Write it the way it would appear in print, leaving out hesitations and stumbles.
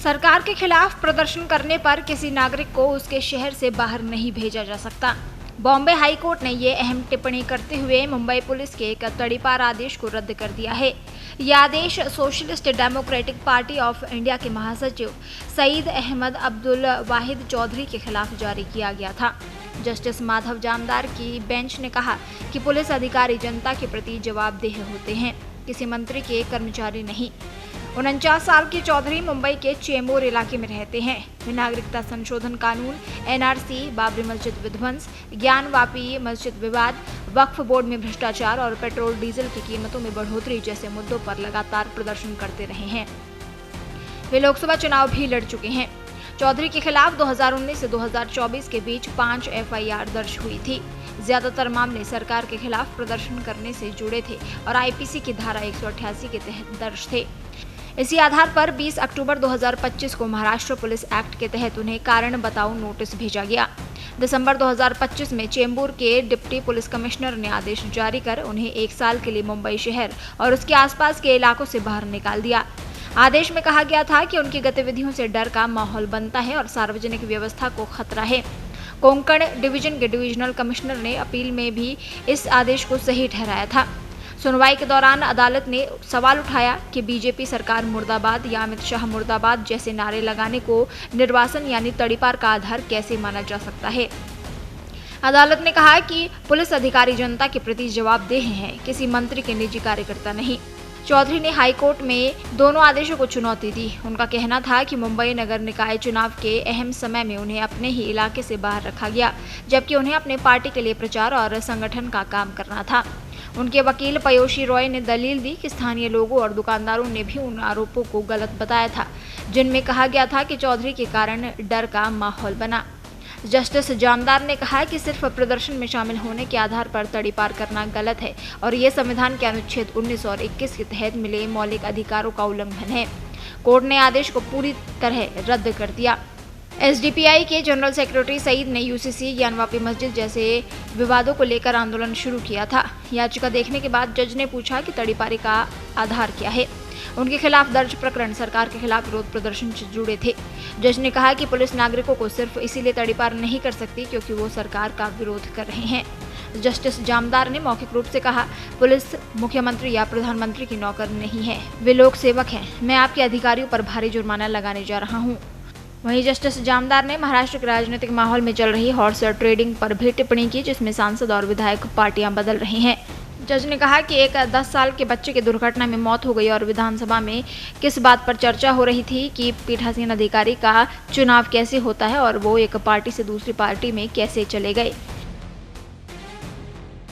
सरकार के खिलाफ प्रदर्शन करने पर किसी नागरिक को उसके शहर से बाहर नहीं भेजा जा सकता। बॉम्बे हाई कोर्ट ने ये अहम टिप्पणी करते हुए मुंबई पुलिस के एक तड़ीपार आदेश को रद्द कर दिया है। यह आदेश socialist democratic party of India के महासचिव सईद अहमद अब्दुल वाहिद चौधरी के खिलाफ जारी किया गया था। जस्टिस माधव जामदार की बेंच ने कहा कि पुलिस अधिकारी जनता के प्रति जवाबदेह होते हैं, किसी मंत्री के कर्मचारी नहीं। 49 साल के चौधरी मुंबई के चेंबूर इलाके में रहते हैं। वे नागरिकता संशोधन कानून, एनआरसी, बाबरी मस्जिद विध्वंस, ज्ञानवापी मस्जिद विवाद, वक्फ बोर्ड में भ्रष्टाचार और पेट्रोल डीजल की कीमतों में बढ़ोतरी जैसे मुद्दों पर लगातार प्रदर्शन करते रहे हैं। वे लोकसभा चुनाव भी लड़ चुके हैं। चौधरी के खिलाफ 2019 से 2024 के बीच 5 एफआईआर दर्ज हुई थी। ज्यादातर मामले सरकार के खिलाफ प्रदर्शन करने से जुड़े थे और आईपीसी की धारा 188 के तहत दर्ज थे। इसी आधार पर 20 अक्टूबर 2025 को महाराष्ट्र पुलिस एक्ट के तहत उन्हें कारण बताओ नोटिस भेजा गया। दिसंबर 2025 में चेंबूर के डिप्टी पुलिस कमिश्नर ने आदेश जारी कर उन्हें 1 साल के लिए मुंबई शहर और उसके आसपास के इलाकों से बाहर निकाल दिया। आदेश में कहा गया था कि उनकी गतिविधियों से डर का माहौल बनता है और सार्वजनिक व्यवस्था को खतरा है। कोंकण डिवीजन के डिविजनल कमिश्नर ने अपील में भी इस आदेश को सही ठहराया था। सुनवाई के दौरान अदालत ने सवाल उठाया कि बीजेपी सरकार मुर्दाबाद या अमित शाह मुर्दाबाद जैसे नारे लगाने को निर्वासन यानी तड़ीपार का आधार कैसे माना जा सकता है। अदालत ने कहा कि पुलिस अधिकारी जनता के प्रति जवाबदेह हैं, किसी मंत्री के निजी कार्यकर्ता नहीं। चौधरी ने हाई कोर्ट में दोनों आदेशों को चुनौती दी। उनका कहना था कि मुंबई नगर निकाय चुनाव के अहम समय में उन्हें अपने ही इलाके से बाहर रखा गया, जबकि उन्हें अपने पार्टी के लिए प्रचार और संगठन का काम करना था। उनके वकील पयोशी रॉय ने दलील दी कि स्थानीय लोगों और दुकानदारों ने भी उन आरोपों को गलत बताया था, जिनमें कहा गया था कि चौधरी के कारण डर का माहौल बना। जस्टिस जामदार ने कहा कि सिर्फ प्रदर्शन में शामिल होने के आधार पर तड़ीपार करना गलत है और ये संविधान के अनुच्छेद 19 और 21 के तहत मिले मौलिक अधिकारों का उल्लंघन है। कोर्ट ने आदेश को पूरी तरह रद्द कर दिया। एसडीपीआई के जनरल सेक्रेटरी सईद ने यूसीसी, ज्ञानवापी मस्जिद जैसे विवादों को लेकर आंदोलन शुरू किया था। याचिका देखने के बाद जज ने पूछा कि तड़ीपारी का आधार क्या है। उनके खिलाफ दर्ज प्रकरण सरकार के खिलाफ विरोध प्रदर्शन से जुड़े थे। जज ने कहा कि पुलिस नागरिकों को सिर्फ इसीलिए तड़ीपार नहीं कर सकती क्योंकि वो सरकार का विरोध कर रहे हैं। जस्टिस जामदार ने मौखिक रूप से कहा, पुलिस मुख्यमंत्री या प्रधानमंत्री की नौकर नहीं है, वे लोक सेवक हैं। मैं आपके अधिकारियों पर भारी जुर्माना लगाने जा रहा हूँ। वहीं जस्टिस जामदार ने महाराष्ट्र के राजनीतिक माहौल में चल रही हॉर्स ट्रेडिंग पर भी टिप्पणी की, जिसमें सांसद और विधायक पार्टियां बदल रही हैं। जज ने कहा कि एक 10 साल के बच्चे की दुर्घटना में मौत हो गई और विधानसभा में किस बात पर चर्चा हो रही थी कि पीठासीन अधिकारी का चुनाव कैसे होता है और वो एक पार्टी से दूसरी पार्टी में कैसे चले गए।